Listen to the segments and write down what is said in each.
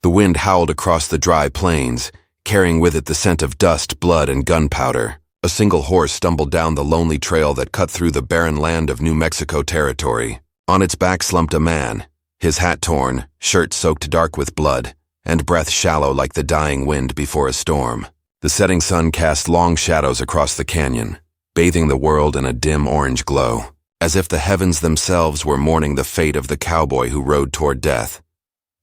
The wind howled across the dry plains, carrying with it the scent of dust, blood, and gunpowder. A single horse stumbled down the lonely trail that cut through the barren land of New Mexico territory. On its back slumped a man, his hat torn, shirt soaked dark with blood, and breath shallow like the dying wind before a storm. The setting sun cast long shadows across the canyon, bathing the world in a dim orange glow, as if the heavens themselves were mourning the fate of the cowboy who rode toward death.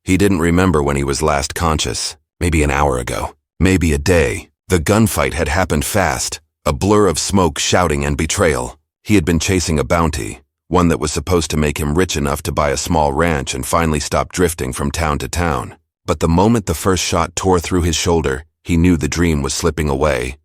He didn't remember when he was last conscious, maybe an hour ago, maybe a day. The gunfight had happened fast, a blur of smoke, shouting, and betrayal. He had been chasing a bounty, one that was supposed to make him rich enough to buy a small ranch and finally stop drifting from town to town. But the moment the first shot tore through his shoulder, he knew the dream was slipping away.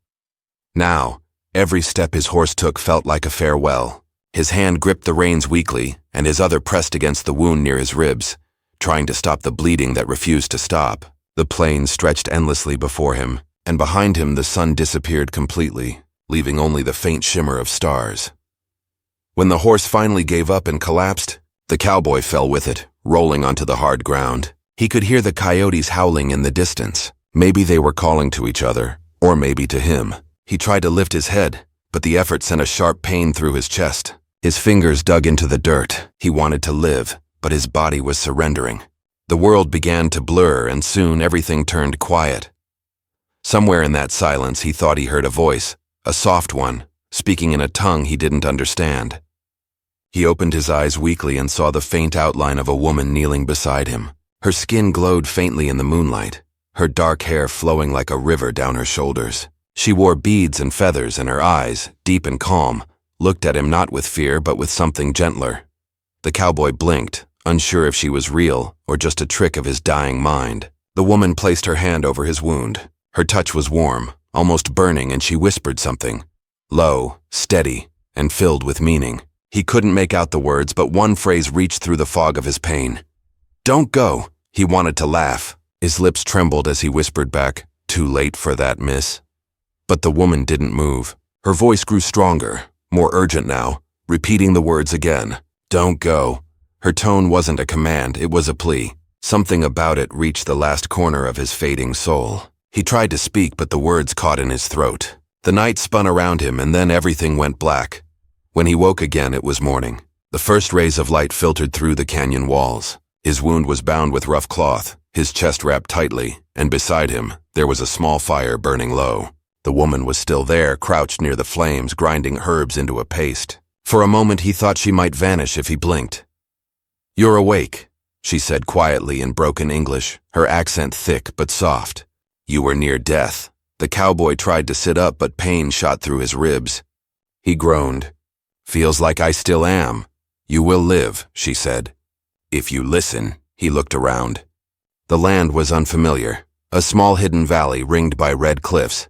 Now, every step his horse took felt like a farewell. His hand gripped the reins weakly, and his other pressed against the wound near his ribs, trying to stop the bleeding that refused to stop. The plains stretched endlessly before him, and behind him the sun disappeared completely, leaving only the faint shimmer of stars. When the horse finally gave up and collapsed, the cowboy fell with it, rolling onto the hard ground. He could hear the coyotes howling in the distance. Maybe they were calling to each other, or maybe to him. He tried to lift his head, but the effort sent a sharp pain through his chest. His fingers dug into the dirt. He wanted to live, but his body was surrendering. The world began to blur, and soon everything turned quiet. Somewhere in that silence he thought he heard a voice, a soft one, speaking in a tongue he didn't understand. He opened his eyes weakly and saw the faint outline of a woman kneeling beside him. Her skin glowed faintly in the moonlight, her dark hair flowing like a river down her shoulders. She wore beads and feathers, and her eyes, deep and calm, looked at him not with fear but with something gentler. The cowboy blinked, unsure if she was real or just a trick of his dying mind. The woman placed her hand over his wound. Her touch was warm, almost burning, and she whispered something, low, steady, and filled with meaning. He couldn't make out the words, but one phrase reached through the fog of his pain. "Don't go." He wanted to laugh. His lips trembled as he whispered back, "Too late for that, miss." But the woman didn't move. Her voice grew stronger, more urgent now, repeating the words again. "Don't go." Her tone wasn't a command, it was a plea. Something about it reached the last corner of his fading soul. He tried to speak, but the words caught in his throat. The night spun around him, and then everything went black. When he woke again, it was morning. The first rays of light filtered through the canyon walls. His wound was bound with rough cloth, his chest wrapped tightly, and beside him, there was a small fire burning low. The woman was still there, crouched near the flames, grinding herbs into a paste. For a moment he thought she might vanish if he blinked. "You're awake," she said quietly in broken English, her accent thick but soft. "You were near death." The cowboy tried to sit up, but pain shot through his ribs. He groaned. "Feels like I still am." "You will live," she said. "If you listen." He looked around. The land was unfamiliar, a small hidden valley ringed by red cliffs.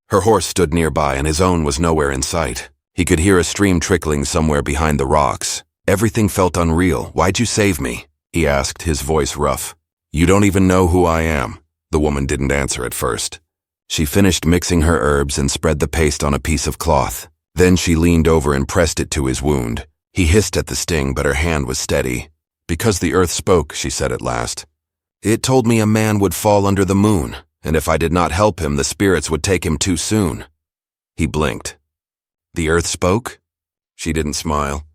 Her horse stood nearby, and his own was nowhere in sight. He could hear a stream trickling somewhere behind the rocks. Everything felt unreal. "Why'd you save me?" he asked, his voice rough. "You don't even know who I am." The woman didn't answer at first. She finished mixing her herbs and spread the paste on a piece of cloth. Then she leaned over and pressed it to his wound. He hissed at the sting, but her hand was steady. "Because the earth spoke," she said at last. "It told me a man would fall under the moon, and if I did not help him, the spirits would take him too soon." He blinked. "The earth spoke?" She didn't smile.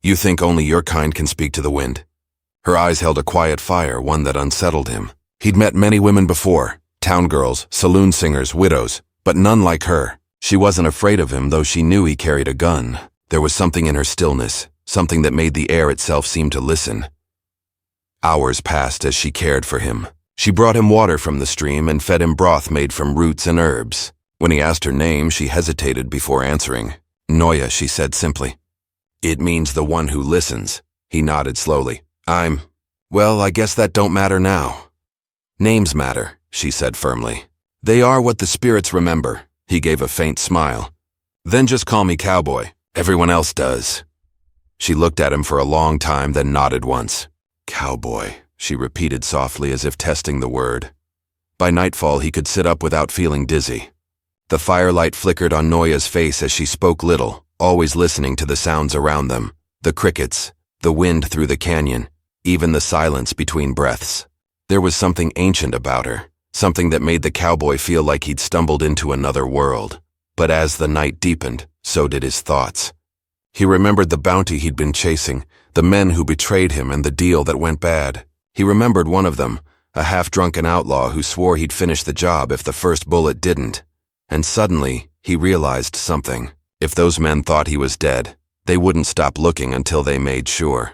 "You think only your kind can speak to the wind?" Her eyes held a quiet fire, one that unsettled him. He'd met many women before, town girls, saloon singers, widows, but none like her. She wasn't afraid of him, though she knew he carried a gun. There was something in her stillness, something that made the air itself seem to listen. Hours passed as she cared for him. She brought him water from the stream and fed him broth made from roots and herbs. When he asked her name, she hesitated before answering. "Noya," she said simply. "It means the one who listens." He nodded slowly. Well, I guess that don't matter now." "Names matter," she said firmly. "They are what the spirits remember." He gave a faint smile. "Then just call me Cowboy. Everyone else does." She looked at him for a long time, then nodded once. "Cowboy," she repeated softly as if testing the word. By nightfall he could sit up without feeling dizzy. The firelight flickered on Noya's face as she spoke little, always listening to the sounds around them. The crickets, the wind through the canyon, even the silence between breaths. There was something ancient about her, something that made the cowboy feel like he'd stumbled into another world. But as the night deepened, so did his thoughts. He remembered the bounty he'd been chasing, the men who betrayed him, and the deal that went bad. He remembered one of them, a half-drunken outlaw who swore he'd finish the job if the first bullet didn't. And suddenly, he realized something. If those men thought he was dead, they wouldn't stop looking until they made sure.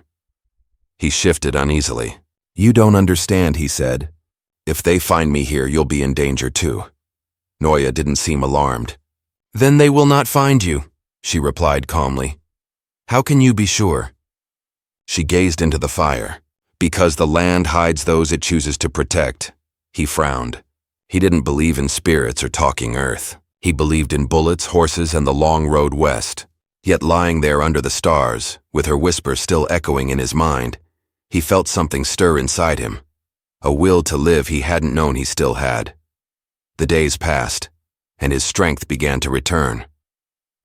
He shifted uneasily. "You don't understand," he said. "If they find me here, you'll be in danger too." Noya didn't seem alarmed. "Then they will not find you," she replied calmly. "How can you be sure?" She gazed into the fire. "Because the land hides those it chooses to protect." He frowned. He didn't believe in spirits or talking earth. He believed in bullets, horses, and the long road west. Yet lying there under the stars, with her whisper still echoing in his mind, he felt something stir inside him, a will to live he hadn't known he still had. The days passed, and his strength began to return.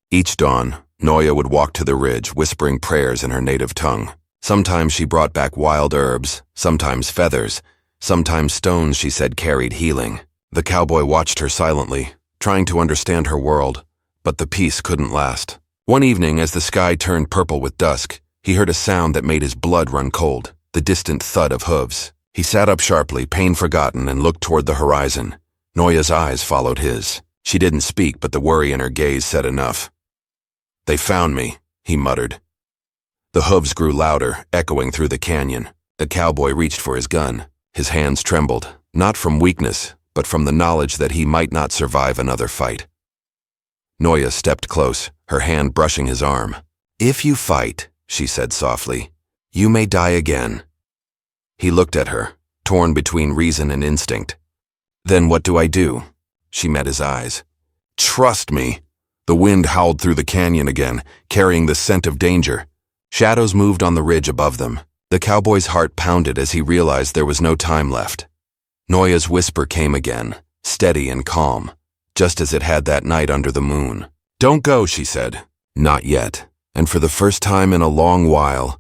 Each dawn, Noya would walk to the ridge, whispering prayers in her native tongue. Sometimes she brought back wild herbs, sometimes feathers, sometimes stones she said carried healing. The cowboy watched her silently, trying to understand her world, but the peace couldn't last. One evening, as the sky turned purple with dusk, he heard a sound that made his blood run cold, the distant thud of hooves. He sat up sharply, pain forgotten, and looked toward the horizon. Noya's eyes followed his. She didn't speak, but the worry in her gaze said enough. "They found me," he muttered. The hooves grew louder, echoing through the canyon. The cowboy reached for his gun. His hands trembled, not from weakness, but from the knowledge that he might not survive another fight. Noya stepped close, her hand brushing his arm. "If you fight," she said softly, "you may die again." He looked at her, torn between reason and instinct. "Then what do I do?" She met his eyes. "Trust me." The wind howled through the canyon again, carrying the scent of danger. Shadows moved on the ridge above them. The cowboy's heart pounded as he realized there was no time left. Noya's whisper came again, steady and calm, just as it had that night under the moon. "Don't go," she said. "Not yet." And for the first time in a long while,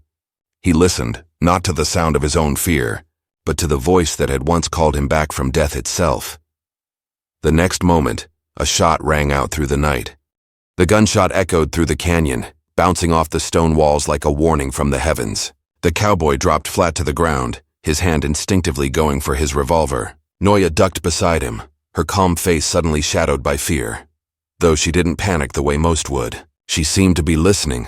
he listened, not to the sound of his own fear, but to the voice that had once called him back from death itself. The next moment, a shot rang out through the night. The gunshot echoed through the canyon, bouncing off the stone walls like a warning from the heavens. The cowboy dropped flat to the ground, his hand instinctively going for his revolver. Noya ducked beside him, her calm face suddenly shadowed by fear. Though she didn't panic the way most would, she seemed to be listening,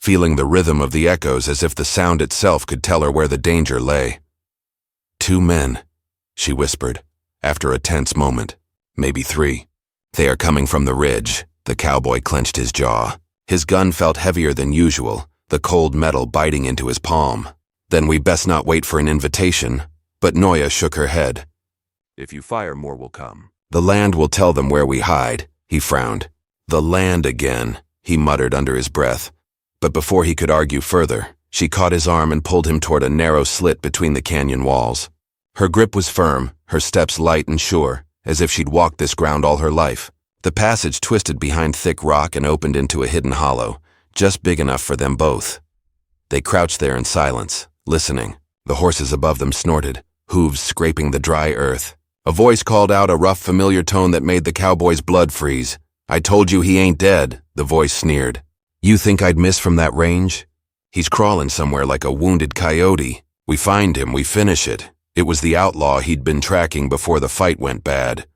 feeling the rhythm of the echoes as if the sound itself could tell her where the danger lay. "2 men," she whispered, after a tense moment. "Maybe 3. They are coming from the ridge." The cowboy clenched his jaw. His gun felt heavier than usual, the cold metal biting into his palm. "Then we best not wait for an invitation." But Noya shook her head. "If you fire, more will come. The land will tell them where we hide." He frowned. "The land again," he muttered under his breath. But before he could argue further, she caught his arm and pulled him toward a narrow slit between the canyon walls. Her grip was firm, her steps light and sure, as if she'd walked this ground all her life. The passage twisted behind thick rock and opened into a hidden hollow, just big enough for them both. They crouched there in silence, listening. The horses above them snorted, hooves scraping the dry earth. A voice called out, a rough, familiar tone that made the cowboy's blood freeze. "I told you he ain't dead," the voice sneered. "You think I'd miss from that range? He's crawling somewhere like a wounded coyote. We find him, we finish it." It was the outlaw he'd been tracking before the fight went bad.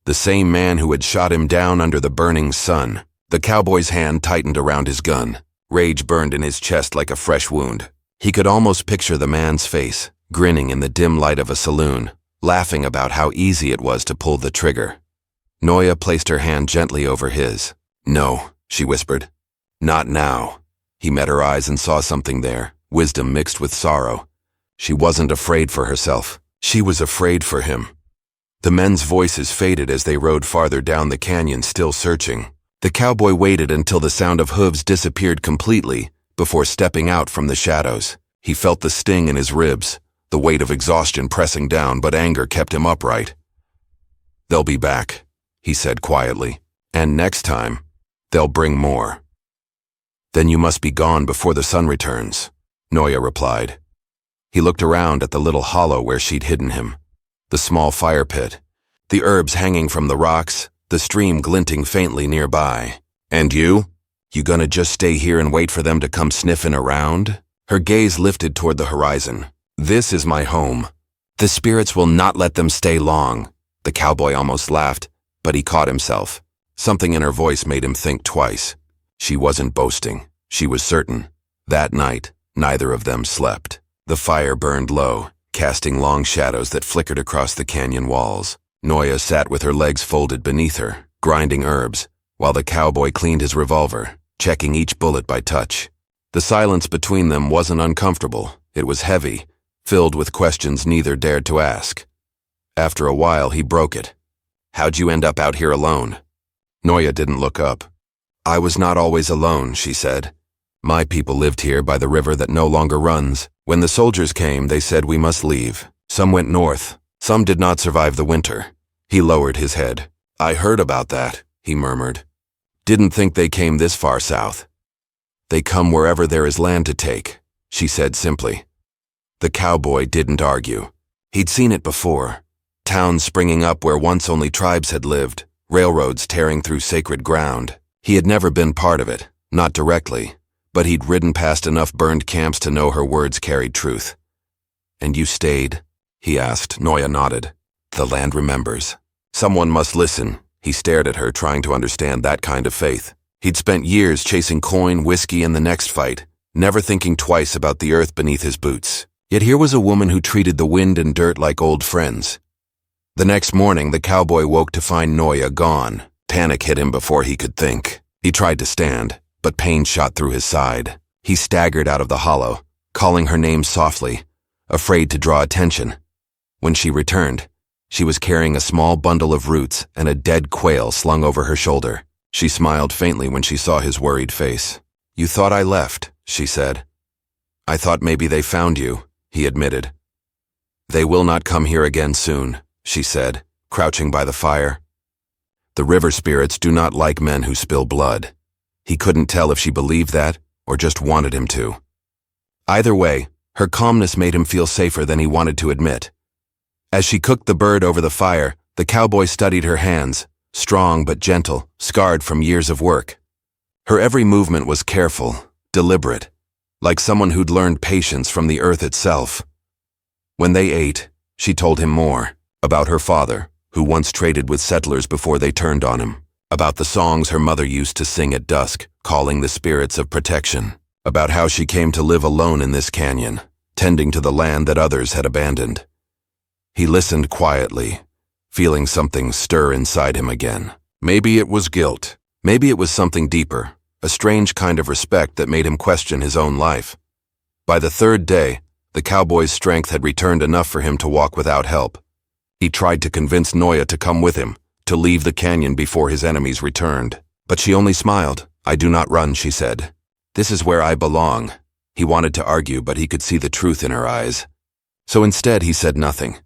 The same man who had shot him down under the burning sun. The cowboy's hand tightened around his gun. Rage burned in his chest like a fresh wound. He could almost picture the man's face, grinning in the dim light of a saloon, laughing about how easy it was to pull the trigger. Noya placed her hand gently over his. "No," she whispered. "Not now." He met her eyes and saw something there, wisdom mixed with sorrow. She wasn't afraid for herself. She was afraid for him. The men's voices faded as they rode farther down the canyon, still searching. The cowboy waited until the sound of hooves disappeared completely before stepping out from the shadows. He felt the sting in his ribs, the weight of exhaustion pressing down, but anger kept him upright. "They'll be back," he said quietly. "And next time, they'll bring more." "Then you must be gone before the sun returns," Noya replied. He looked around at the little hollow where she'd hidden him. The small fire pit, the herbs hanging from the rocks, the stream glinting faintly nearby. And you? You gonna just stay here and wait for them to come sniffing around? Her gaze lifted toward the horizon. This is my home. The spirits will not let them stay long. The cowboy almost laughed, but he caught himself. Something in her voice made him think twice. She wasn't boasting. She was certain. That night, neither of them slept. The fire burned low, casting long shadows that flickered across the canyon walls. Noya sat with her legs folded beneath her, grinding herbs, while the cowboy cleaned his revolver, checking each bullet by touch. The silence between them wasn't uncomfortable. It was heavy, filled with questions neither dared to ask. After a while, he broke it. "How'd you end up out here alone?" Noya didn't look up. "I was not always alone," she said. "My people lived here by the river that no longer runs. When the soldiers came, they said we must leave. Some went north. Some did not survive the winter." He lowered his head. "I heard about that," he murmured. "Didn't think they came this far south." "They come wherever there is land to take," she said simply. The cowboy didn't argue. He'd seen it before. Towns springing up where once only tribes had lived, railroads tearing through sacred ground. He had never been part of it, not directly, but he'd ridden past enough burned camps to know her words carried truth. "And you stayed?" he asked. Noya nodded. "The land remembers. Someone must listen." He stared at her, trying to understand that kind of faith. He'd spent years chasing coin, whiskey, and the next fight, never thinking twice about the earth beneath his boots. Yet here was a woman who treated the wind and dirt like old friends. The next morning, the cowboy woke to find Noya gone. Panic hit him before he could think. He tried to stand, but pain shot through his side. He staggered out of the hollow, calling her name softly, afraid to draw attention. When she returned, she was carrying a small bundle of roots and a dead quail slung over her shoulder. She smiled faintly when she saw his worried face. "You thought I left," she said. "I thought maybe they found you," he admitted. "They will not come here again soon," she said, crouching by the fire. "The river spirits do not like men who spill blood." He couldn't tell if she believed that or just wanted him to. Either way, her calmness made him feel safer than he wanted to admit. As she cooked the bird over the fire, the cowboy studied her hands, strong but gentle, scarred from years of work. Her every movement was careful, deliberate, like someone who'd learned patience from the earth itself. When they ate, she told him more, about her father, who once traded with settlers before they turned on him, about the songs her mother used to sing at dusk, calling the spirits of protection, about how she came to live alone in this canyon, tending to the land that others had abandoned. He listened quietly, feeling something stir inside him again. Maybe it was guilt. Maybe it was something deeper, a strange kind of respect that made him question his own life. By the third day, the cowboy's strength had returned enough for him to walk without help. He tried to convince Noya to come with him, to leave the canyon before his enemies returned. But she only smiled. "I do not run," she said. "This is where I belong." He wanted to argue, but he could see the truth in her eyes. So instead, he said nothing.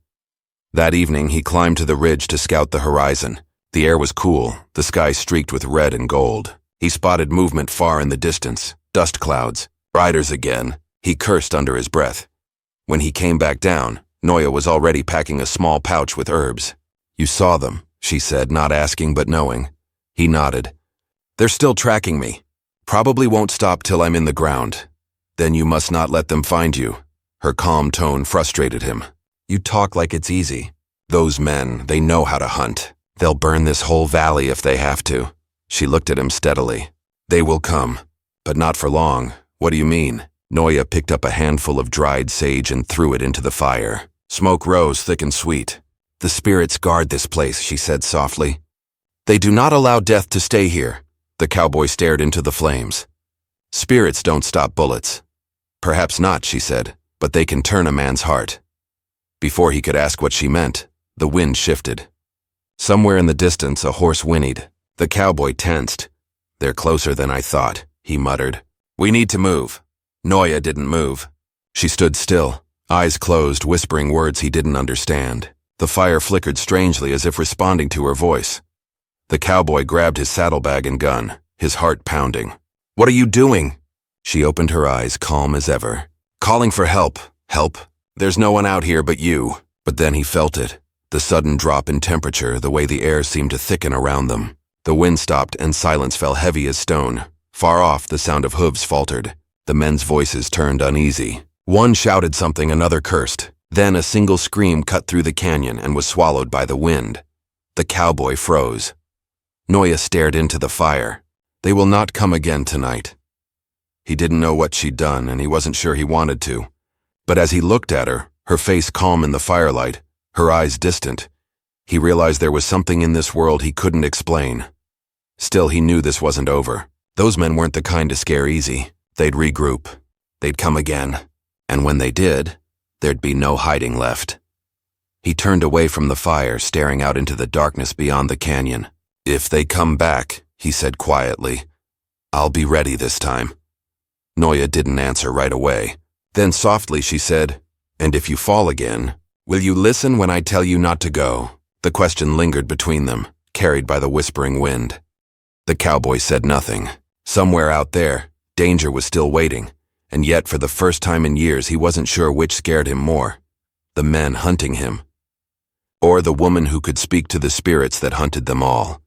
That evening, he climbed to the ridge to scout the horizon. The air was cool, the sky streaked with red and gold. He spotted movement far in the distance, dust clouds, riders again. He cursed under his breath. When he came back down, Noya was already packing a small pouch with herbs. "You saw them," she said, not asking but knowing. He nodded. "They're still tracking me. Probably won't stop till I'm in the ground." "Then you must not let them find you." Her calm tone frustrated him. "You talk like it's easy. Those men, they know how to hunt. They'll burn this whole valley if they have to." She looked at him steadily. "They will come, but not for long." "What do you mean?" Noya picked up a handful of dried sage and threw it into the fire. Smoke rose thick and sweet. "The spirits guard this place," she said softly. "They do not allow death to stay here." The cowboy stared into the flames. "Spirits don't stop bullets." "Perhaps not," she said, "but they can turn a man's heart." Before he could ask what she meant, the wind shifted. Somewhere in the distance, a horse whinnied. The cowboy tensed. "They're closer than I thought," he muttered. "We need to move." Noya didn't move. She stood still, eyes closed, whispering words he didn't understand. The fire flickered strangely as if responding to her voice. The cowboy grabbed his saddlebag and gun, his heart pounding. "What are you doing?" She opened her eyes, calm as ever. "Calling for help." "Help? There's no one out here but you. But then he felt it. The sudden drop in temperature, the way the air seemed to thicken around them. The wind stopped and silence fell heavy as stone. Far off, the sound of hooves faltered. The men's voices turned uneasy. One shouted something, another cursed. Then a single scream cut through the canyon and was swallowed by the wind. The cowboy froze. Noya stared into the fire. They will not come again tonight. He didn't know what she'd done, and he wasn't sure he wanted to. But as he looked at her, her face calm in the firelight, her eyes distant, he realized there was something in this world he couldn't explain. Still, he knew this wasn't over. Those men weren't the kind to scare easy. They'd regroup. They'd come again. And when they did, there'd be no hiding left. He turned away from the fire, staring out into the darkness beyond the canyon. "If they come back," he said quietly, "I'll be ready this time." Noya didn't answer right away. Then softly she said, "And if you fall again, will you listen when I tell you not to go?" The question lingered between them, carried by the whispering wind. The cowboy said nothing. Somewhere out there, danger was still waiting, and yet for the first time in years he wasn't sure which scared him more, the men hunting him, or the woman who could speak to the spirits that hunted them all.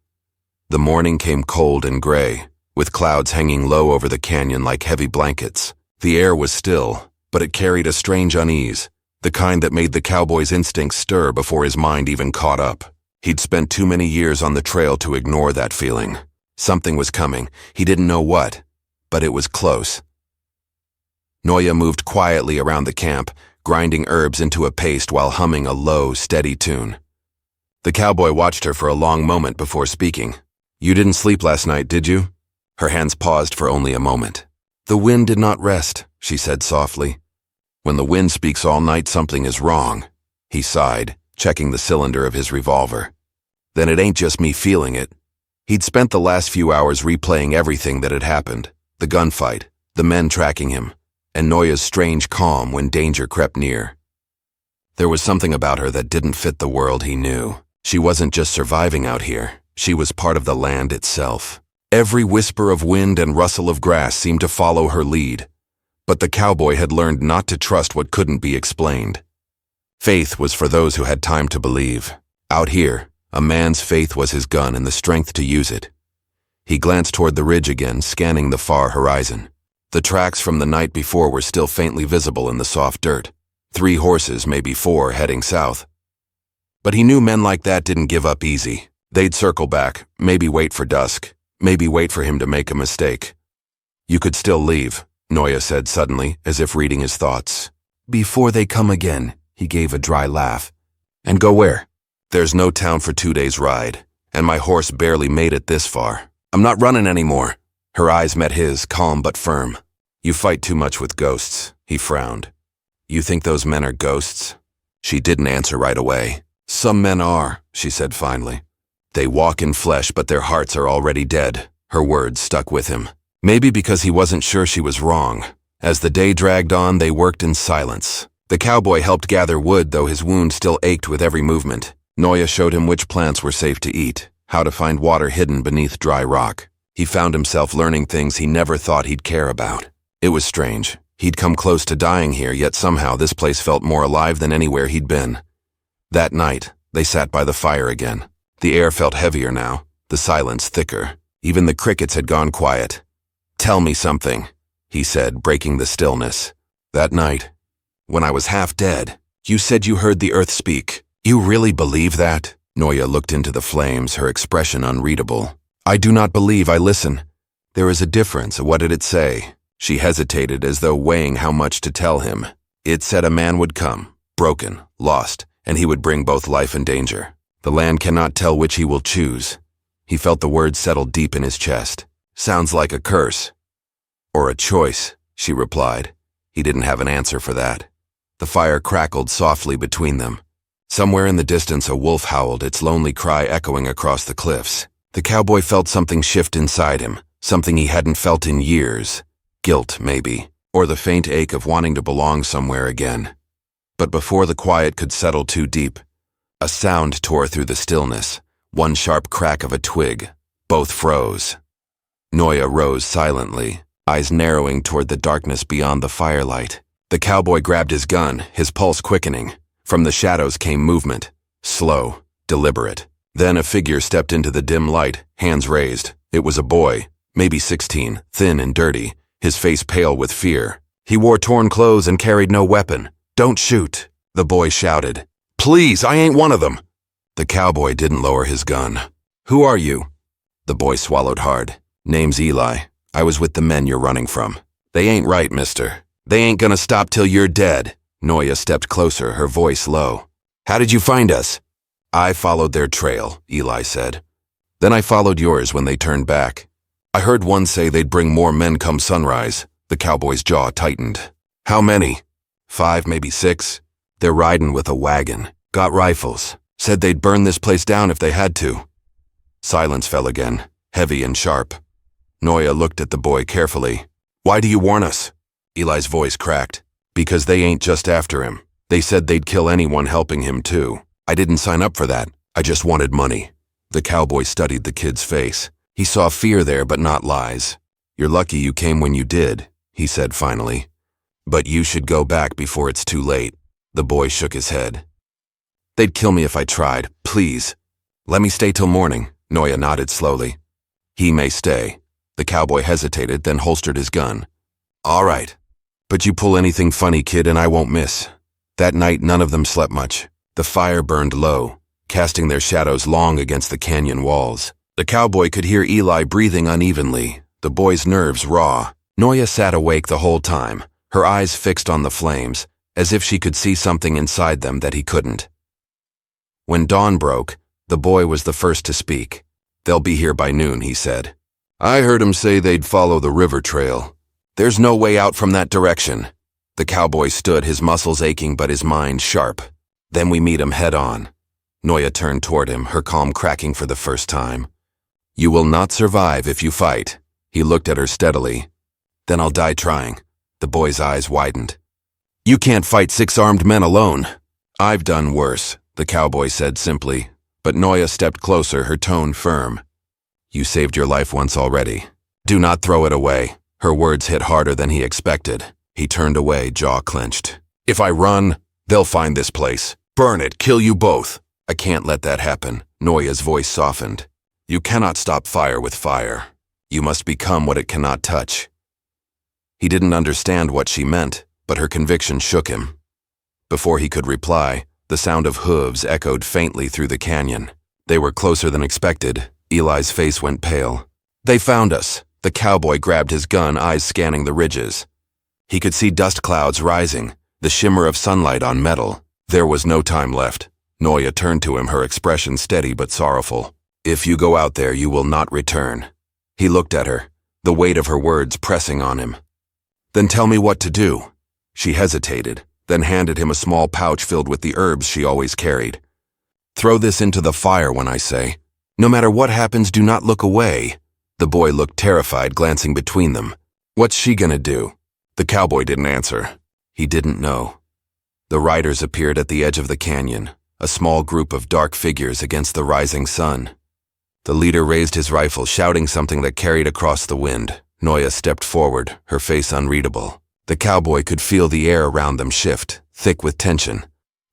The morning came cold and gray, with clouds hanging low over the canyon like heavy blankets. The air was still, but it carried a strange unease, the kind that made the cowboy's instincts stir before his mind even caught up. He'd spent too many years on the trail to ignore that feeling. Something was coming. He didn't know what, but it was close. Noya moved quietly around the camp, grinding herbs into a paste while humming a low, steady tune. The cowboy watched her for a long moment before speaking. "You didn't sleep last night, did you?" Her hands paused for only a moment. "The wind did not rest," she said softly. "When the wind speaks all night, something is wrong." He sighed, checking the cylinder of his revolver. "Then it ain't just me feeling it." He'd spent the last few hours replaying everything that had happened, the gunfight, the men tracking him, and Noya's strange calm when danger crept near. There was something about her that didn't fit the world he knew. She wasn't just surviving out here, she was part of the land itself. Every whisper of wind and rustle of grass seemed to follow her lead. But the cowboy had learned not to trust what couldn't be explained. Faith was for those who had time to believe. Out here, a man's faith was his gun and the strength to use it. He glanced toward the ridge again, scanning the far horizon. The tracks from the night before were still faintly visible in the soft dirt. 3 horses, maybe 4, heading south. But he knew men like that didn't give up easy. They'd circle back, maybe wait for dusk, maybe wait for him to make a mistake. "You could still leave," Noya said suddenly, as if reading his thoughts. "Before they come again," he gave a dry laugh. "And go where?" "There's no town for 2 days' ride, and my horse barely made it this far. I'm not running anymore." Her eyes met his, calm but firm. "You fight too much with ghosts," he frowned. "You think those men are ghosts?" She didn't answer right away. "Some men are," she said finally. "They walk in flesh, but their hearts are already dead." Her words stuck with him. Maybe because he wasn't sure she was wrong. As the day dragged on, they worked in silence. The cowboy helped gather wood, though his wound still ached with every movement. Noya showed him which plants were safe to eat, how to find water hidden beneath dry rock. He found himself learning things he never thought he'd care about. It was strange. He'd come close to dying here, yet somehow this place felt more alive than anywhere he'd been. That night, they sat by the fire again. The air felt heavier now, the silence thicker. Even the crickets had gone quiet. "Tell me something," he said, breaking the stillness. "That night, when I was half dead, you said you heard the earth speak. You really believe that?" Noya looked into the flames, her expression unreadable. "I do not believe, I listen. There is a difference. What did it say?" She hesitated as though weighing how much to tell him. "It said a man would come, broken, lost, and he would bring both life and danger. The land cannot tell which he will choose." He felt the words settle deep in his chest. "Sounds like a curse." "Or a choice," she replied. He didn't have an answer for that. The fire crackled softly between them. Somewhere in the distance a wolf howled, its lonely cry echoing across the cliffs. The cowboy felt something shift inside him, something he hadn't felt in years. Guilt, maybe, or the faint ache of wanting to belong somewhere again. But before the quiet could settle too deep, a sound tore through the stillness, one sharp crack of a twig. Both froze. Noya rose silently, eyes narrowing toward the darkness beyond the firelight. The cowboy grabbed his gun, his pulse quickening. From the shadows came movement. Slow, deliberate. Then a figure stepped into the dim light, hands raised. It was a boy, maybe 16, thin and dirty, his face pale with fear. He wore torn clothes and carried no weapon. "Don't shoot," the boy shouted. "Please, I ain't one of them." The cowboy didn't lower his gun. "Who are you?" The boy swallowed hard. "Name's Eli. I was with the men you're running from." "They ain't right, mister. They ain't gonna stop till you're dead." Noya stepped closer, her voice low. "How did you find us?" "I followed their trail," Eli said. "Then I followed yours when they turned back. I heard one say they'd bring more men come sunrise." The cowboy's jaw tightened. "How many?" "5, maybe 6. They're riding with a wagon. Got rifles. Said they'd burn this place down if they had to." Silence fell again, heavy and sharp. Noya looked at the boy carefully. "Why do you warn us?" Eli's voice cracked. "Because they ain't just after him. They said they'd kill anyone helping him too. I didn't sign up for that. I just wanted money." The cowboy studied the kid's face. He saw fear there, but not lies. "You're lucky you came when you did," he said finally. "But you should go back before it's too late." The boy shook his head. "They'd kill me if I tried. Please. Let me stay till morning." Noya nodded slowly. "He may stay." The cowboy hesitated, then holstered his gun. "All right. But you pull anything funny, kid, and I won't miss." That night, none of them slept much. The fire burned low, casting their shadows long against the canyon walls. The cowboy could hear Eli breathing unevenly, the boy's nerves raw. Noya sat awake the whole time, her eyes fixed on the flames, as if she could see something inside them that he couldn't. When dawn broke, the boy was the first to speak. "They'll be here by noon," he said. "I heard 'em say they'd follow the river trail. There's no way out from that direction." The cowboy stood, his muscles aching but his mind sharp. "Then we meet 'em head on." Noya turned toward him, her calm cracking for the first time. "You will not survive if you fight." He looked at her steadily. "Then I'll die trying." The boy's eyes widened. "You can't fight 6 armed men alone." "I've done worse," the cowboy said simply, but Noya stepped closer, her tone firm. "You saved your life once already. Do not throw it away." Her words hit harder than he expected. He turned away, jaw clenched. "If I run, they'll find this place. Burn it, kill you both." "I can't let that happen." Noya's voice softened. "You cannot stop fire with fire. You must become what it cannot touch." He didn't understand what she meant, but her conviction shook him. Before he could reply, the sound of hooves echoed faintly through the canyon. They were closer than expected. Eli's face went pale. "They found us." The cowboy grabbed his gun, eyes scanning the ridges. He could see dust clouds rising, the shimmer of sunlight on metal. There was no time left. Noya turned to him, her expression steady but sorrowful. "If you go out there, you will not return." He looked at her, the weight of her words pressing on him. "Then tell me what to do." She hesitated, then handed him a small pouch filled with the herbs she always carried. "Throw this into the fire when I say. No matter what happens, do not look away." The boy looked terrified, glancing between them. "What's she gonna do?" The cowboy didn't answer. He didn't know. The riders appeared at the edge of the canyon, a small group of dark figures against the rising sun. The leader raised his rifle, shouting something that carried across the wind. Noya stepped forward, her face unreadable. The cowboy could feel the air around them shift, thick with tension.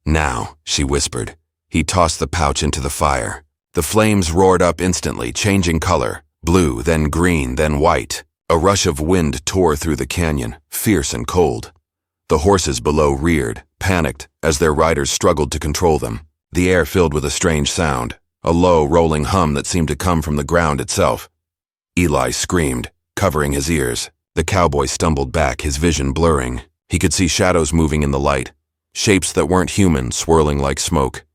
"Now," she whispered. He tossed the pouch into the fire. The flames roared up instantly, changing color. Blue, then green, then white. A rush of wind tore through the canyon, fierce and cold. The horses below reared, panicked, as their riders struggled to control them. The air filled with a strange sound, a low, rolling hum that seemed to come from the ground itself. Eli screamed, covering his ears. The cowboy stumbled back, his vision blurring. He could see shadows moving in the light, shapes that weren't human, swirling like smoke.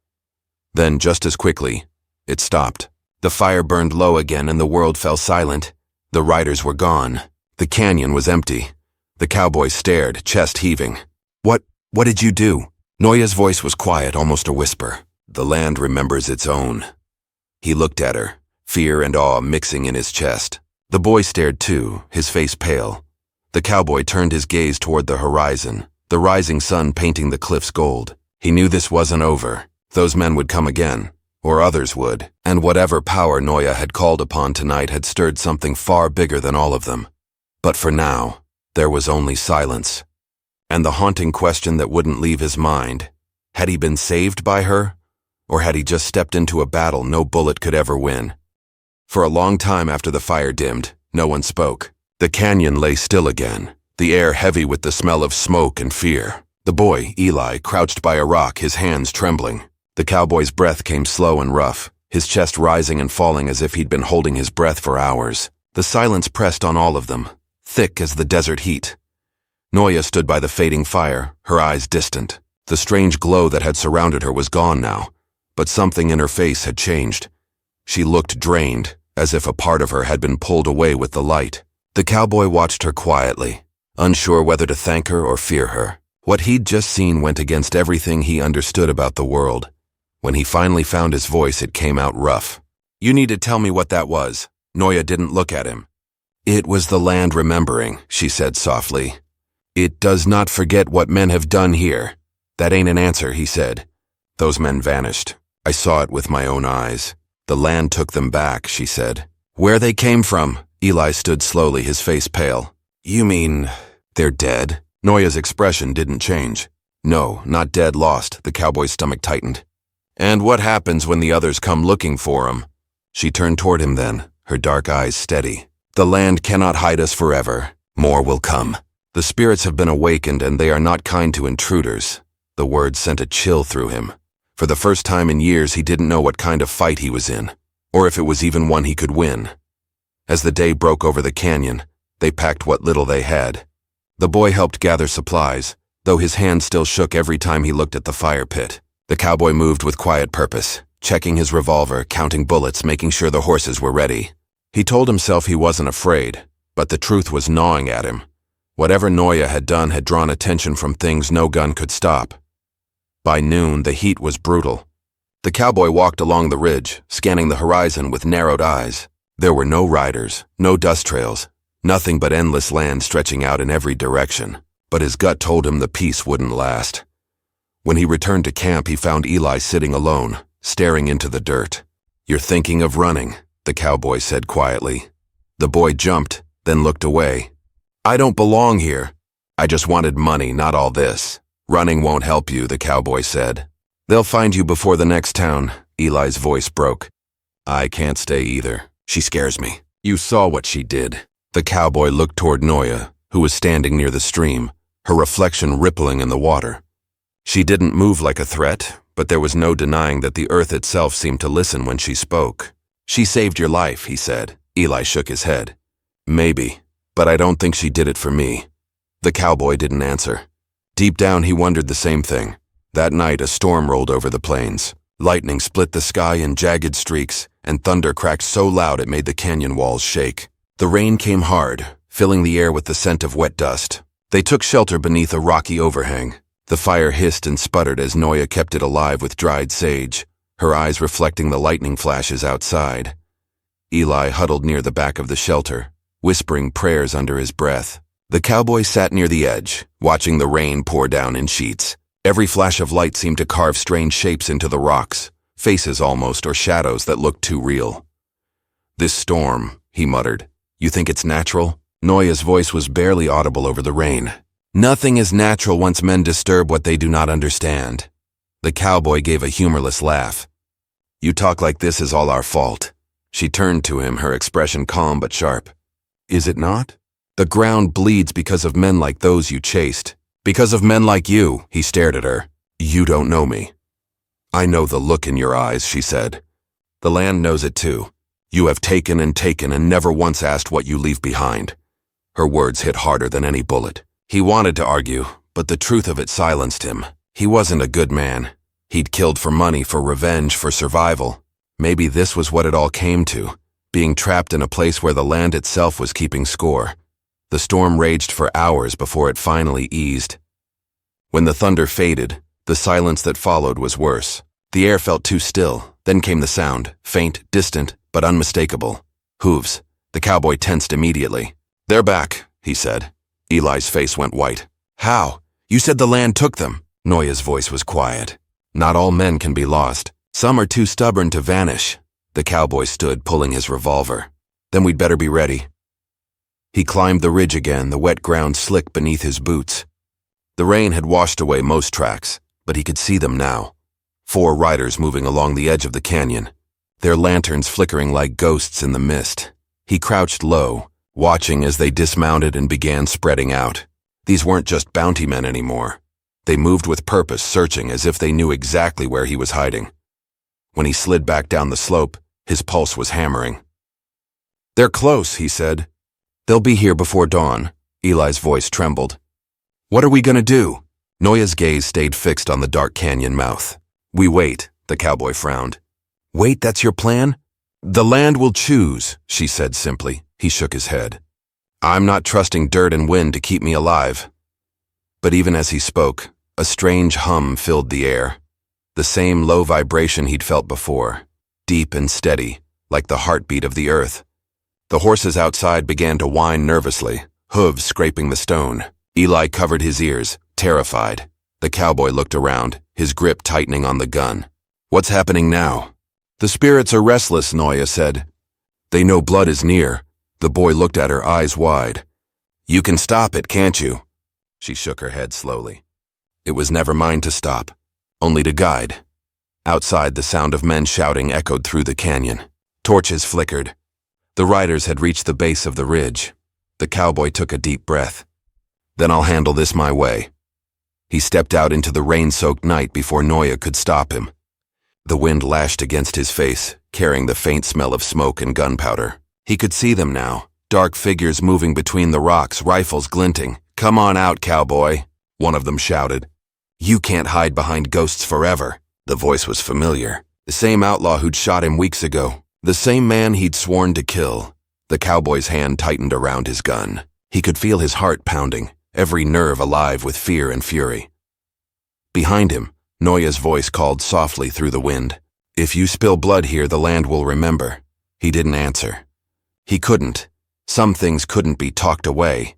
Then, just as quickly, it stopped. The fire burned low again and the world fell silent. The riders were gone. The canyon was empty. The cowboy stared, chest heaving. What did you do?" Noya's voice was quiet, almost a whisper. "The land remembers its own." He looked at her, fear and awe mixing in his chest. The boy stared too, his face pale. The cowboy turned his gaze toward the horizon, the rising sun painting the cliffs gold. He knew this wasn't over. Those men would come again. Or others would, and whatever power Noya had called upon tonight had stirred something far bigger than all of them. But for now, there was only silence. And the haunting question that wouldn't leave his mind: had he been saved by her, or had he just stepped into a battle no bullet could ever win? For a long time after the fire dimmed, no one spoke. The canyon lay still again, the air heavy with the smell of smoke and fear. The boy, Eli, crouched by a rock, his hands trembling. The cowboy's breath came slow and rough, his chest rising and falling as if he'd been holding his breath for hours. The silence pressed on all of them, thick as the desert heat. Noya stood by the fading fire, her eyes distant. The strange glow that had surrounded her was gone now, but something in her face had changed. She looked drained, as if a part of her had been pulled away with the light. The cowboy watched her quietly, unsure whether to thank her or fear her. What he'd just seen went against everything he understood about the world. When he finally found his voice, it came out rough. "You need to tell me what that was." Noya didn't look at him. "It was the land remembering," she said softly. "It does not forget what men have done here." "That ain't an answer," he said. "Those men vanished. I saw it with my own eyes. The land took them back," she said. "Where they came from?" Eli stood slowly, his face pale. "You mean they're dead?" Noya's expression didn't change. "No, not dead, lost." The cowboy's stomach tightened. "And what happens when the others come looking for 'em?" She turned toward him then, her dark eyes steady. "The land cannot hide us forever. More will come. The spirits have been awakened, and they are not kind to intruders." The words sent a chill through him. For the first time in years, he didn't know what kind of fight he was in, or if it was even one he could win. As the day broke over the canyon, they packed what little they had. The boy helped gather supplies, though his hand still shook every time he looked at the fire pit. The cowboy moved with quiet purpose, checking his revolver, counting bullets, making sure the horses were ready. He told himself he wasn't afraid, but the truth was gnawing at him. Whatever Noya had done had drawn attention from things no gun could stop. By noon, the heat was brutal. The cowboy walked along the ridge, scanning the horizon with narrowed eyes. There were no riders, no dust trails, nothing but endless land stretching out in every direction. But his gut told him the peace wouldn't last. When he returned to camp, he found Eli sitting alone, staring into the dirt. "You're thinking of running," the cowboy said quietly. The boy jumped, then looked away. "I don't belong here. I just wanted money, not all this." "Running won't help you," the cowboy said. "They'll find you before the next town." Eli's voice broke. "I can't stay either. She scares me. You saw what she did." The cowboy looked toward Noya, who was standing near the stream, her reflection rippling in the water. She didn't move like a threat, but there was no denying that the earth itself seemed to listen when she spoke. "She saved your life," he said. Eli shook his head. "Maybe, but I don't think she did it for me." The cowboy didn't answer. Deep down, he wondered the same thing. That night, a storm rolled over the plains. Lightning split the sky in jagged streaks, and thunder cracked so loud it made the canyon walls shake. The rain came hard, filling the air with the scent of wet dust. They took shelter beneath a rocky overhang. The fire hissed and sputtered as Noya kept it alive with dried sage, her eyes reflecting the lightning flashes outside. Eli huddled near the back of the shelter, whispering prayers under his breath. The cowboy sat near the edge, watching the rain pour down in sheets. Every flash of light seemed to carve strange shapes into the rocks, faces almost, or shadows that looked too real. "This storm," he muttered. "You think it's natural?" Noya's voice was barely audible over the rain. "Nothing is natural once men disturb what they do not understand." The cowboy gave a humorless laugh. "You talk like this is all our fault." She turned to him, her expression calm but sharp. "Is it not? The ground bleeds because of men like those you chased. Because of men like you." He stared at her. "You don't know me." "I know the look in your eyes," she said. "The land knows it too. You have taken and never once asked what you leave behind." Her words hit harder than any bullet. He wanted to argue, but the truth of it silenced him. He wasn't a good man. He'd killed for money, for revenge, for survival. Maybe this was what it all came to, being trapped in a place where the land itself was keeping score. The storm raged for hours before it finally eased. When the thunder faded, the silence that followed was worse. The air felt too still. Then came the sound, faint, distant, but unmistakable. Hooves. The cowboy tensed immediately. "They're back," he said. Eli's face went white. "How? You said the land took them." Noya's voice was quiet. "Not all men can be lost. Some are too stubborn to vanish." The cowboy stood, pulling his revolver. "Then we'd better be ready." He climbed the ridge again, the wet ground slick beneath his boots. The rain had washed away most tracks, but he could see them now. 4 riders moving along the edge of the canyon, their lanterns flickering like ghosts in the mist. He crouched low, watching as they dismounted and began spreading out. These weren't just bounty men anymore. They moved with purpose, searching as if they knew exactly where he was hiding. When he slid back down the slope, his pulse was hammering. "They're close," he said. "They'll be here before dawn." Eli's voice trembled. "What are we gonna do?" Noya's gaze stayed fixed on the dark canyon mouth. "We wait," the cowboy frowned. "Wait, that's your plan?" "The land will choose," she said simply. He shook his head. "I'm not trusting dirt and wind to keep me alive." But even as he spoke, a strange hum filled the air. The same low vibration he'd felt before, deep and steady, like the heartbeat of the earth. The horses outside began to whine nervously, hooves scraping the stone. Eli covered his ears, terrified. The cowboy looked around, his grip tightening on the gun. "What's happening now?" "The spirits are restless," Noya said. "They know blood is near." The boy looked at her, eyes wide. "You can stop it, can't you?" She shook her head slowly. It was never mine to stop, only to guide. Outside, the sound of men shouting echoed through the canyon. Torches flickered. The riders had reached the base of the ridge. The cowboy took a deep breath. "Then I'll handle this my way." He stepped out into the rain-soaked night before Noya could stop him. The wind lashed against his face, carrying the faint smell of smoke and gunpowder. He could see them now, dark figures moving between the rocks, rifles glinting. "Come on out, cowboy," one of them shouted. "You can't hide behind ghosts forever." The voice was familiar. The same outlaw who'd shot him weeks ago. The same man he'd sworn to kill. The cowboy's hand tightened around his gun. He could feel his heart pounding, every nerve alive with fear and fury. Behind him, Noya's voice called softly through the wind. "If you spill blood here, the land will remember." He didn't answer. He couldn't. Some things couldn't be talked away.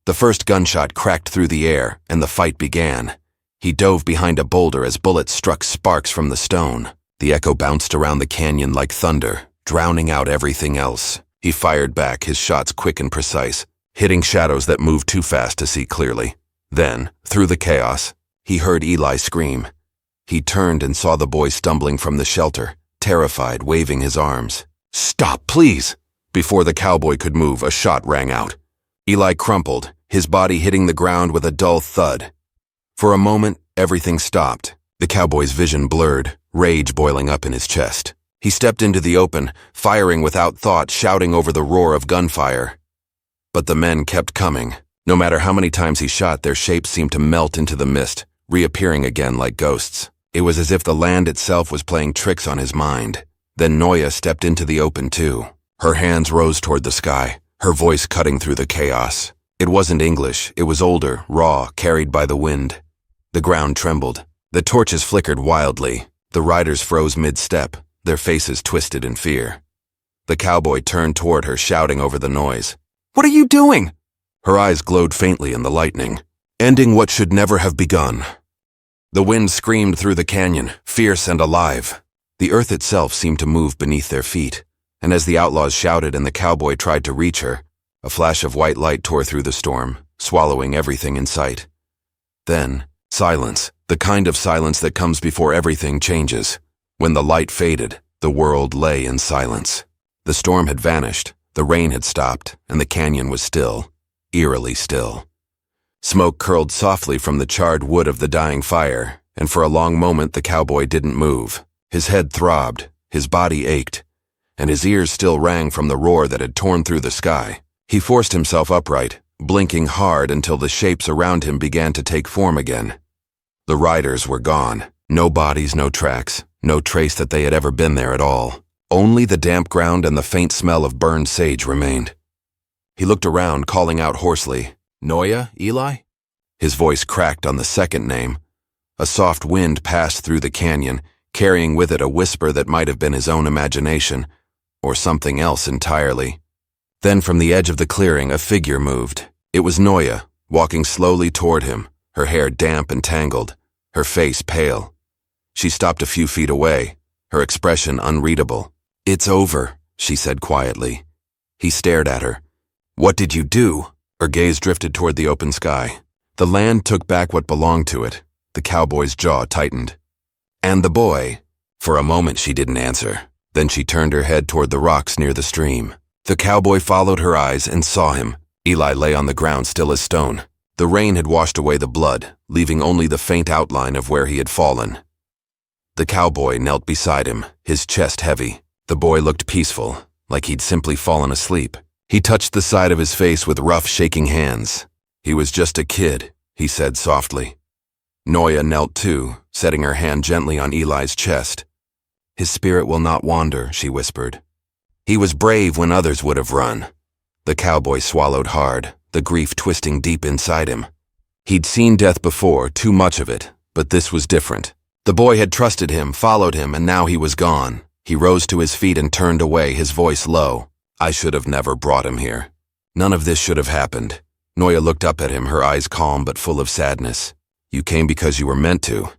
The first gunshot cracked through the air, and the fight began. He dove behind a boulder as bullets struck sparks from the stone. The echo bounced around the canyon like thunder, drowning out everything else. He fired back, his shots quick and precise, hitting shadows that moved too fast to see clearly. Then, through the chaos, he heard Eli scream. He turned and saw the boy stumbling from the shelter, terrified, waving his arms. "Stop, please!" Before the cowboy could move, a shot rang out. Eli crumpled, his body hitting the ground with a dull thud. For a moment, everything stopped. The cowboy's vision blurred, rage boiling up in his chest. He stepped into the open, firing without thought, shouting over the roar of gunfire. But the men kept coming. No matter how many times he shot, their shapes seemed to melt into the mist, reappearing again like ghosts. It was as if the land itself was playing tricks on his mind. Then Noya stepped into the open too. Her hands rose toward the sky, her voice cutting through the chaos. It wasn't English, it was older, raw, carried by the wind. The ground trembled. The torches flickered wildly. The riders froze mid-step, their faces twisted in fear. The cowboy turned toward her, shouting over the noise. "What are you doing?" Her eyes glowed faintly in the lightning. "Ending what should never have begun." The wind screamed through the canyon, fierce and alive. The earth itself seemed to move beneath their feet, and as the outlaws shouted and the cowboy tried to reach her, a flash of white light tore through the storm, swallowing everything in sight. Then, silence, the kind of silence that comes before everything changes. When the light faded, the world lay in silence. The storm had vanished, the rain had stopped, and the canyon was still, eerily still. Smoke curled softly from the charred wood of the dying fire, and for a long moment the cowboy didn't move. His head throbbed, his body ached, and his ears still rang from the roar that had torn through the sky. He forced himself upright, blinking hard until the shapes around him began to take form again. The riders were gone. No bodies, no tracks, no trace that they had ever been there at all. Only the damp ground and the faint smell of burned sage remained. He looked around, calling out hoarsely, "Noya, Eli?" His voice cracked on the second name. A soft wind passed through the canyon, carrying with it a whisper that might have been his own imagination, or something else entirely. Then from the edge of the clearing, a figure moved. It was Noya, walking slowly toward him, her hair damp and tangled, her face pale. She stopped a few feet away, her expression unreadable. "It's over," she said quietly. He stared at her. "What did you do?" Her gaze drifted toward the open sky. The land took back what belonged to it. The cowboy's jaw tightened. And the boy? For a moment she didn't answer. Then she turned her head toward the rocks near the stream. The cowboy followed her eyes and saw him. Eli lay on the ground still as stone. The rain had washed away the blood, leaving only the faint outline of where he had fallen. The cowboy knelt beside him, his chest heavy. The boy looked peaceful, like he'd simply fallen asleep. He touched the side of his face with rough, shaking hands. "He was just a kid," he said softly. Noya knelt too, setting her hand gently on Eli's chest. "His spirit will not wander," she whispered. "He was brave when others would have run." The cowboy swallowed hard, the grief twisting deep inside him. He'd seen death before, too much of it, but this was different. The boy had trusted him, followed him, and now he was gone. He rose to his feet and turned away, his voice low. "I should have never brought him here. None of this should have happened." Noya looked up at him, her eyes calm but full of sadness. "You came because you were meant to.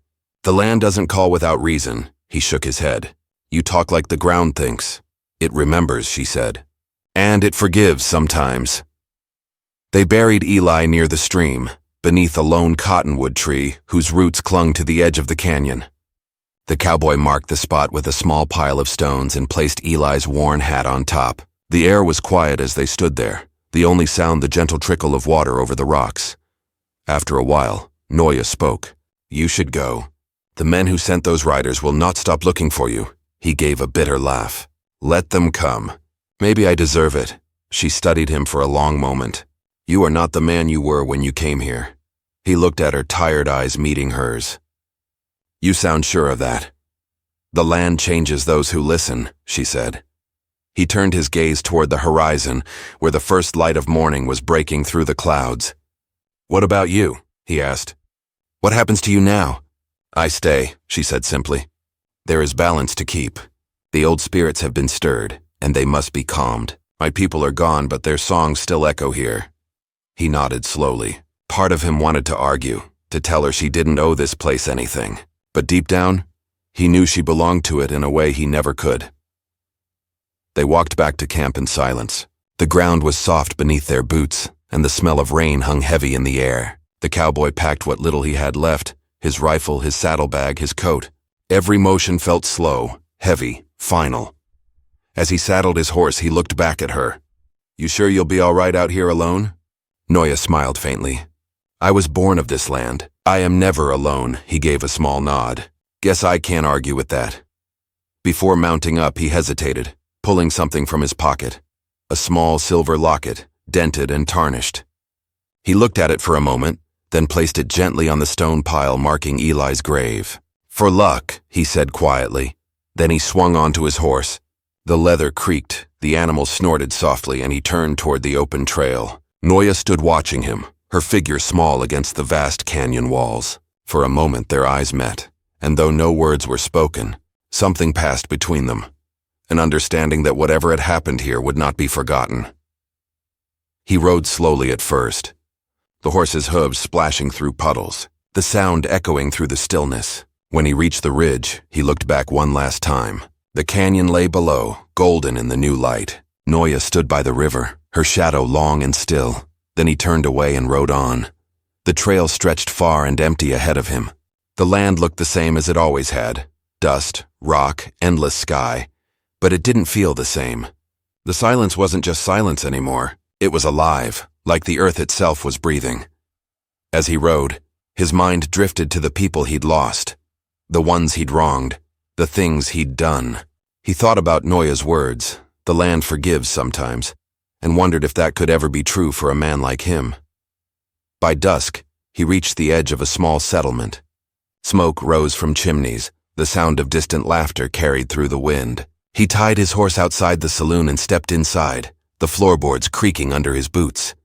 The land doesn't call without reason." He shook his head. "You talk like the ground thinks." "It remembers," she said. "And it forgives sometimes." They buried Eli near the stream, beneath a lone cottonwood tree whose roots clung to the edge of the canyon. The cowboy marked the spot with a small pile of stones and placed Eli's worn hat on top. The air was quiet as they stood there, the only sound the gentle trickle of water over the rocks. After a while, Noya spoke. "You should go. The men who sent those riders will not stop looking for you." He gave a bitter laugh. "Let them come. Maybe I deserve it." She studied him for a long moment. "You are not the man you were when you came here." He looked at her, tired eyes meeting hers. "You sound sure of that." "The land changes those who listen," she said. He turned his gaze toward the horizon, where the first light of morning was breaking through the clouds. "What about you?" he asked. "What happens to you now?" "I stay," she said simply. "There is balance to keep. The old spirits have been stirred, and they must be calmed. My people are gone, but their songs still echo here." He nodded slowly. Part of him wanted to argue, to tell her she didn't owe this place anything. But deep down, he knew she belonged to it in a way he never could. They walked back to camp in silence. The ground was soft beneath their boots, and the smell of rain hung heavy in the air. The cowboy packed what little he had left, his rifle, his saddlebag, his coat. Every motion felt slow, heavy, final. As he saddled his horse, he looked back at her. "You sure you'll be all right out here alone?" Noya smiled faintly. "I was born of this land. I am never alone," he gave a small nod. "Guess I can't argue with that." Before mounting up, he hesitated, pulling something from his pocket. A small silver locket, dented and tarnished. He looked at it for a moment, then placed it gently on the stone pile marking Eli's grave. "For luck," he said quietly. Then he swung onto his horse. The leather creaked, the animal snorted softly, and he turned toward the open trail. Noya stood watching him, her figure small against the vast canyon walls. For a moment their eyes met, and though no words were spoken, something passed between them, an understanding that whatever had happened here would not be forgotten. He rode slowly at first, the horse's hooves splashing through puddles, the sound echoing through the stillness. When he reached the ridge, he looked back one last time. The canyon lay below, golden in the new light. Noya stood by the river, her shadow long and still. Then he turned away and rode on. The trail stretched far and empty ahead of him. The land looked the same as it always had. Dust, rock, endless sky. But it didn't feel the same. The silence wasn't just silence anymore. It was alive, like the earth itself was breathing. As he rode, his mind drifted to the people he'd lost, the ones he'd wronged, the things he'd done. He thought about Noya's words, "The land forgives sometimes," and wondered if that could ever be true for a man like him. By dusk, he reached the edge of a small settlement. Smoke rose from chimneys, the sound of distant laughter carried through the wind. He tied his horse outside the saloon and stepped inside, the floorboards creaking under his boots.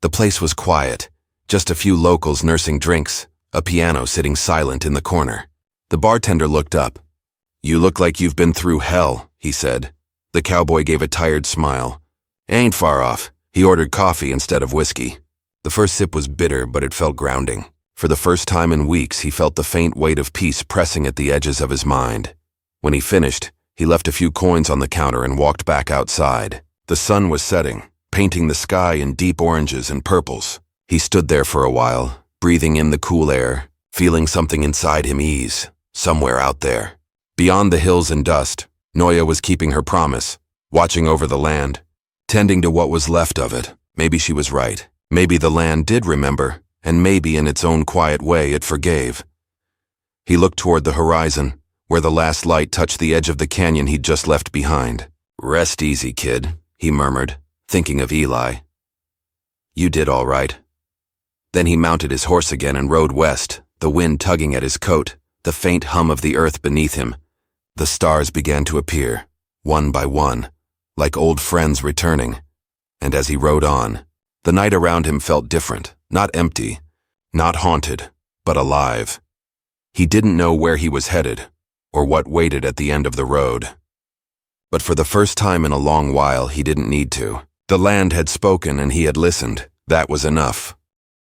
The place was quiet, just a few locals nursing drinks, a piano sitting silent in the corner. The bartender looked up. "You look like you've been through hell," he said. The cowboy gave a tired smile. "Ain't far off." He ordered coffee instead of whiskey. The first sip was bitter, but it felt grounding. For the first time in weeks, he felt the faint weight of peace pressing at the edges of his mind. When he finished, he left a few coins on the counter and walked back outside. The sun was setting, painting the sky in deep oranges and purples. He stood there for a while, breathing in the cool air, feeling something inside him ease, somewhere out there. Beyond the hills and dust, Noya was keeping her promise, watching over the land, tending to what was left of it. Maybe she was right. Maybe the land did remember, and maybe in its own quiet way it forgave. He looked toward the horizon, where the last light touched the edge of the canyon he'd just left behind. "Rest easy, kid," he murmured, thinking of Eli. "You did all right." Then he mounted his horse again and rode west, the wind tugging at his coat, the faint hum of the earth beneath him. The stars began to appear, one by one, like old friends returning. And as he rode on, the night around him felt different, not empty, not haunted, but alive. He didn't know where he was headed, or what waited at the end of the road. But for the first time in a long while, he didn't need to. The land had spoken and he had listened. That was enough.